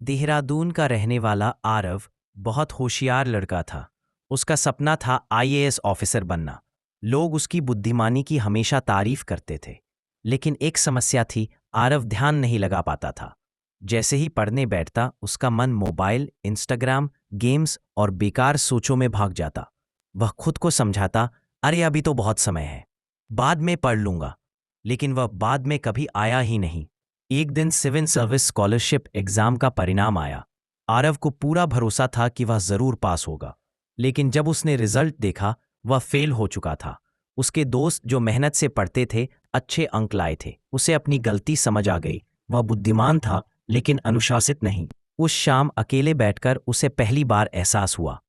देहरादून का रहने वाला आरव बहुत होशियार लड़का था। उसका सपना था आईएएस ऑफिसर बनना। लोग उसकी बुद्धिमानी की हमेशा तारीफ करते थे। लेकिन एक समस्या थी, आरव ध्यान नहीं लगा पाता था। जैसे ही पढ़ने बैठता उसका मन मोबाइल, इंस्टाग्राम, गेम्स और बेकार सोचों में भाग जाता। वह खुद को समझाता, अरे अभी तो बहुत समय है, बाद में पढ़ लूंगा। लेकिन वह बाद में कभी आया ही नहीं। एक दिन सिविल सर्विस स्कॉलरशिप एग्जाम का परिणाम आया। आरव को पूरा भरोसा था कि वह जरूर पास होगा। लेकिन जब उसने रिजल्ट देखा, वह फेल हो चुका था। उसके दोस्त जो मेहनत से पढ़ते थे, अच्छे अंक लाए थे। उसे अपनी गलती समझ आ गई। वह बुद्धिमान था लेकिन अनुशासित नहीं। उस शाम अकेले बैठकर उसे पहली बार एहसास हुआ,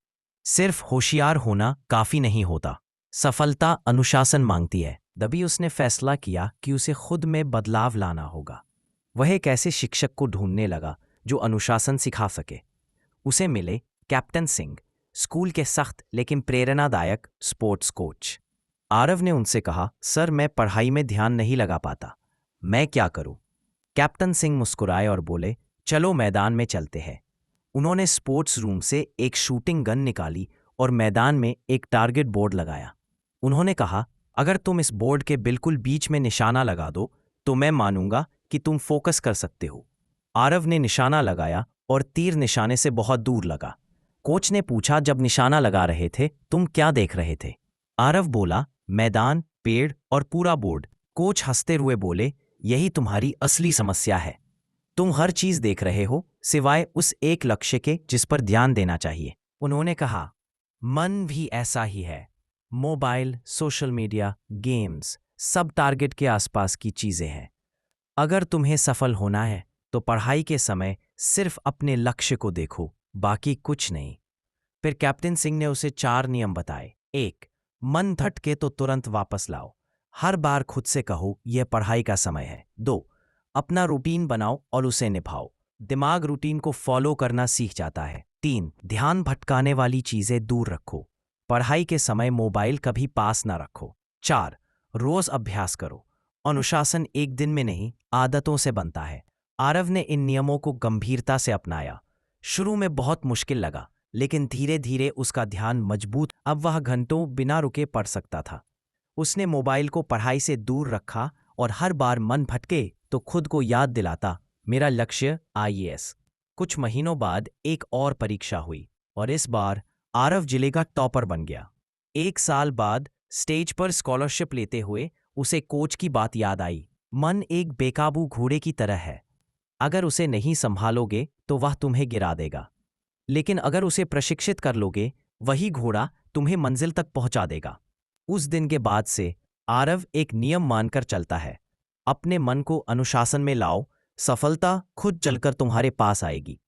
सिर्फ होशियार होना काफी नहीं होता, सफलता अनुशासन मांगती है। तभी उसने फैसला किया कि उसे खुद में बदलाव लाना होगा। वह एक ऐसे शिक्षक को ढूंढने लगा जो अनुशासन सिखा सके। उसे मिले कैप्टन सिंह, स्कूल के सख्त लेकिन प्रेरणादायक स्पोर्ट्स कोच। आरव ने उनसे कहा, सर मैं पढ़ाई में ध्यान नहीं लगा पाता, मैं क्या करूं? कैप्टन सिंह मुस्कुराए और बोले, चलो मैदान में चलते हैं। उन्होंने स्पोर्ट्स रूम से एक शूटिंग गन निकाली और मैदान में एक टारगेट बोर्ड लगाया। उन्होंने कहा, अगर तुम इस बोर्ड के बिल्कुल बीच में निशाना लगा दो तो मैं मानूंगा कि तुम फोकस कर सकते हो। आरव ने निशाना लगाया और तीर निशाने से बहुत दूर लगा। कोच ने पूछा, जब निशाना लगा रहे थे तुम क्या देख रहे थे? आरव बोला, मैदान, पेड़ और पूरा बोर्ड। कोच हंसते हुए बोले, यही तुम्हारी असली समस्या है। तुम हर चीज देख रहे हो सिवाय उस एक लक्ष्य के जिस पर ध्यान देना चाहिए। उन्होंने कहा, मन भी ऐसा ही है। मोबाइल, सोशल मीडिया, गेम्स, सब टारगेट के आसपास की चीजें हैं। अगर तुम्हें सफल होना है तो पढ़ाई के समय सिर्फ अपने लक्ष्य को देखो, बाकी कुछ नहीं। फिर कैप्टन सिंह ने उसे 4 नियम बताए। 1, मन भटके तो तुरंत वापस लाओ। हर बार खुद से कहो, यह पढ़ाई का समय है। 2, अपना रूटीन बनाओ और उसे निभाओ। दिमाग रूटीन को फॉलो करना सीख जाता है। 3, ध्यान भटकाने वाली चीजें दूर रखो। पढ़ाई के समय मोबाइल कभी पास ना रखो। 4, रोज अभ्यास करो। अनुशासन एक दिन में नहीं, आदतों से बनता है। आरव ने इन नियमों को गंभीरता से अपनाया। शुरू में बहुत मुश्किल लगा, लेकिन धीरे धीरे उसका ध्यान मजबूत। अब वह घंटों बिना रुके पढ़ सकता था। उसने मोबाइल को पढ़ाई से दूर रखा और हर बार मन भटके तो खुद को याद दिलाता, मेरा लक्ष्य आईएएस। कुछ महीनों बाद एक और परीक्षा हुई और इस बार आरव जिले का टॉपर बन गया। 1 साल बाद स्टेज पर स्कॉलरशिप लेते हुए उसे कोच की बात याद आई। मन एक बेकाबू घोड़े की तरह है, अगर उसे नहीं संभालोगे तो वह तुम्हें गिरा देगा, लेकिन अगर उसे प्रशिक्षित कर लोगे, वही घोड़ा तुम्हें मंजिल तक पहुंचा देगा। उस दिन के बाद से आरव एक नियम मानकर चलता है, अपने मन को अनुशासन में लाओ, सफलता खुद चलकर तुम्हारे पास आएगी।